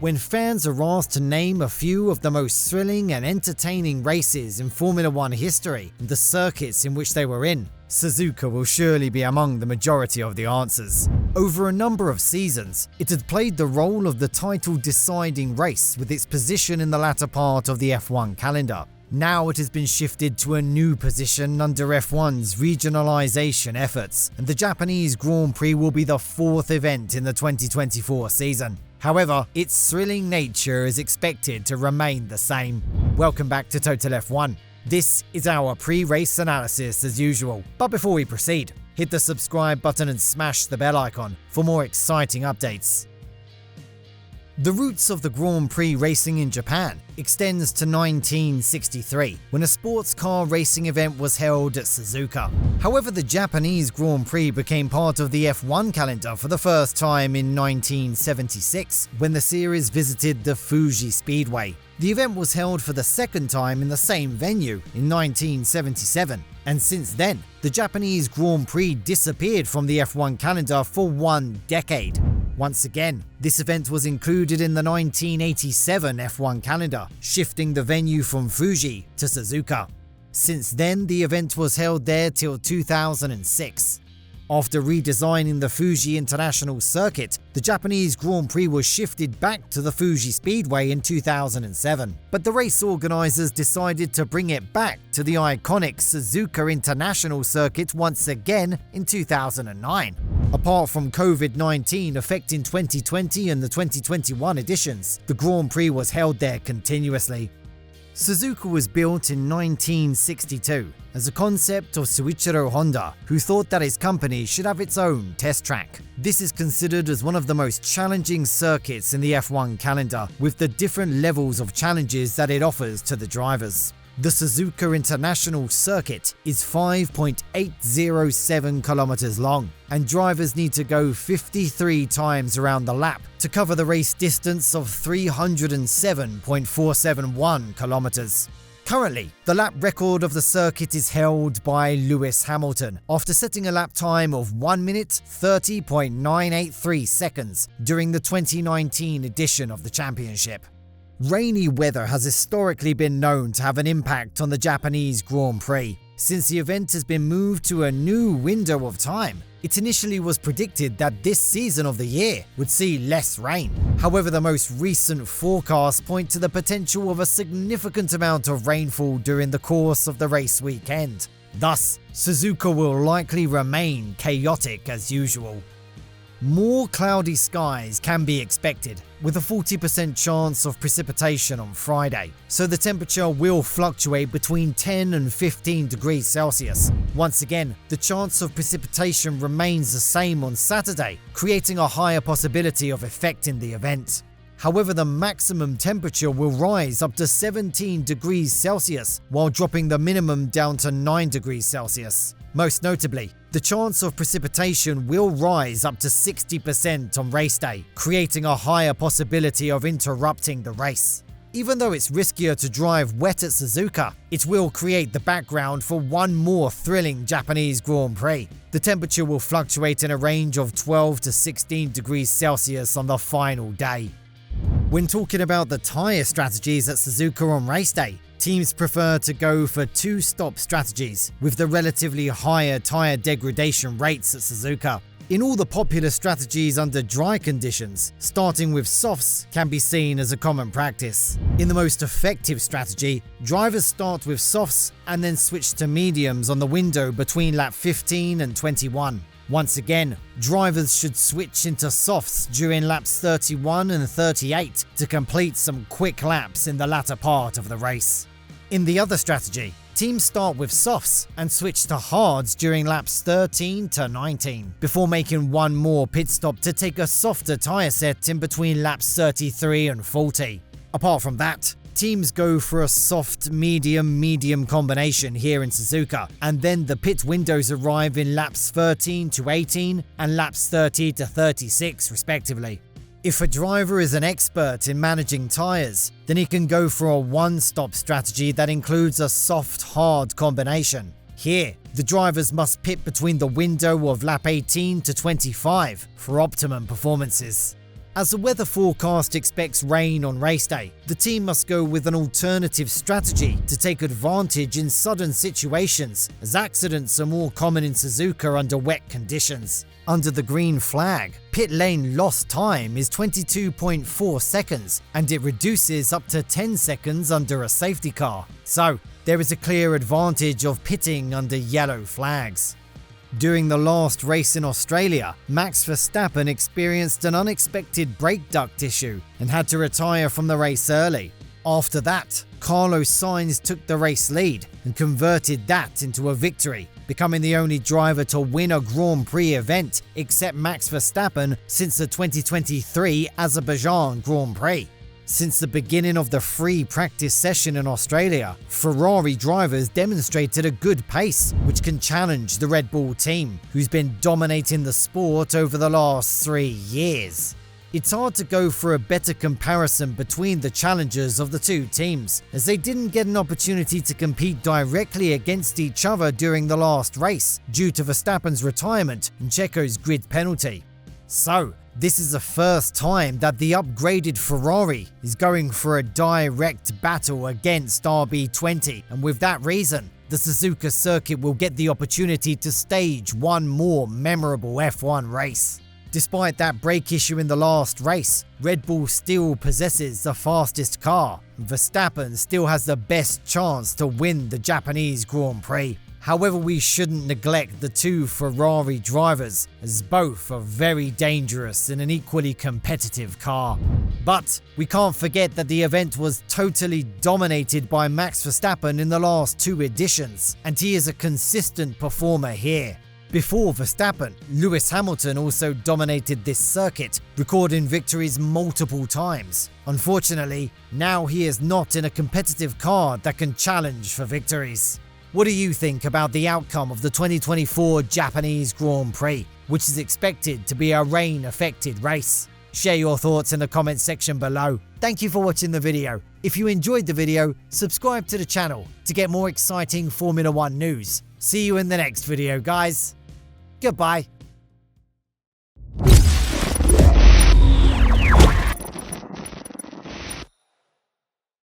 When fans are asked to name a few of the most thrilling and entertaining races in Formula One history and the circuits in which they were in, Suzuka will surely be among the majority of the answers. Over a number of seasons, it had played the role of the title-deciding race with its position in the latter part of the F1 calendar. Now it has been shifted to a new position under F1's regionalisation efforts, and the Japanese Grand Prix will be the fourth event in the 2024 season. However, its thrilling nature is expected to remain the same. Welcome back to Total F1. This is our pre-race analysis as usual, but before we proceed, hit the subscribe button and smash the bell icon for more exciting updates. The roots of the Grand Prix racing in Japan extends to 1963, when a sports car racing event was held at Suzuka. However, the Japanese Grand Prix became part of the F1 calendar for the first time in 1976, when the series visited the Fuji Speedway. The event was held for the second time in the same venue in 1977, and since then, the Japanese Grand Prix disappeared from the F1 calendar for 1 decade. Once again, this event was included in the 1987 F1 calendar, shifting the venue from Fuji to Suzuka. Since then, the event was held there till 2006. After redesigning the Fuji International Circuit, the Japanese Grand Prix was shifted back to the Fuji Speedway in 2007, but the race organisers decided to bring it back to the iconic Suzuka International Circuit once again in 2009. Apart from COVID-19 affecting 2020 and the 2021 editions, the Grand Prix was held there continuously. Suzuka was built in 1962 as a concept of Soichiro Honda, who thought that his company should have its own test track. This is considered as one of the most challenging circuits in the F1 calendar, with the different levels of challenges that it offers to the drivers. The Suzuka International Circuit is 5.807 kilometers long, and drivers need to go 53 times around the lap to cover the race distance of 307.471 kilometers. Currently, the lap record of the circuit is held by Lewis Hamilton after setting a lap time of 1 minute 30.983 seconds during the 2019 edition of the championship. Rainy weather has historically been known to have an impact on the Japanese Grand Prix. Since the event has been moved to a new window of time, it initially was predicted that this season of the year would see less rain. However, the most recent forecasts point to the potential of a significant amount of rainfall during the course of the race weekend. Thus, Suzuka will likely remain chaotic as usual. More cloudy skies can be expected, with a 40% chance of precipitation on Friday, so the temperature will fluctuate between 10 and 15 degrees Celsius. Once again, the chance of precipitation remains the same on Saturday, creating a higher possibility of affecting the event. However, the maximum temperature will rise up to 17 degrees Celsius, while dropping the minimum down to 9 degrees Celsius. Most notably, the chance of precipitation will rise up to 60% on race day, creating a higher possibility of interrupting the race. Even though it's riskier to drive wet at Suzuka, it will create the background for one more thrilling Japanese Grand Prix. The temperature will fluctuate in a range of 12 to 16 degrees Celsius on the final day. When talking about the tyre strategies at Suzuka on race day, teams prefer to go for two-stop strategies, with the relatively higher tyre degradation rates at Suzuka. In all the popular strategies under dry conditions, starting with softs can be seen as a common practice. In the most effective strategy, drivers start with softs and then switch to mediums on the window between lap 15 and 21. Once again, drivers should switch into softs during laps 31 and 38 to complete some quick laps in the latter part of the race. In the other strategy, teams start with softs and switch to hards during laps 13 to 19, before making one more pit stop to take a softer tyre set in between laps 33 and 40. Apart from that, teams go for a soft medium combination here in Suzuka, and then the pit windows arrive in laps 13 to 18 and laps 30 to 36 respectively. If a driver is an expert in managing tyres, then he can go for a one-stop strategy that includes a soft-hard combination. Here, the drivers must pit between the window of lap 18 to 25 for optimum performances. As the weather forecast expects rain on race day, the team must go with an alternative strategy to take advantage in sudden situations, as accidents are more common in Suzuka under wet conditions. Under the green flag, pit lane lost time is 22.4 seconds, and it reduces up to 10 seconds under a safety car. So, there is a clear advantage of pitting under yellow flags. During the last race in Australia, Max Verstappen experienced an unexpected brake duct issue and had to retire from the race early. After that, Carlos Sainz took the race lead and converted that into a victory, becoming the only driver to win a Grand Prix event except Max Verstappen since the 2023 Azerbaijan Grand Prix. Since the beginning of the free practice session in Australia, Ferrari drivers demonstrated a good pace, which can challenge the Red Bull team, who's been dominating the sport over the last 3 years. It's hard to go for a better comparison between the challengers of the two teams, as they didn't get an opportunity to compete directly against each other during the last race, due to Verstappen's retirement and Checo's grid penalty. So, this is the first time that the upgraded Ferrari is going for a direct battle against RB20, and with that reason, the Suzuka circuit will get the opportunity to stage one more memorable F1 race. Despite that brake issue in the last race, Red Bull still possesses the fastest car, and Verstappen still has the best chance to win the Japanese Grand Prix. However, we shouldn't neglect the two Ferrari drivers, as both are very dangerous in an equally competitive car. But we can't forget that the event was totally dominated by Max Verstappen in the last 2 editions, and he is a consistent performer here. Before Verstappen, Lewis Hamilton also dominated this circuit, recording victories multiple times. Unfortunately, now he is not in a competitive car that can challenge for victories. What do you think about the outcome of the 2024 Japanese Grand Prix, which is expected to be a rain-affected race? Share your thoughts in the comments section below. Thank you for watching the video. If you enjoyed the video, subscribe to the channel to get more exciting Formula 1 news. See you in the next video, guys. Goodbye.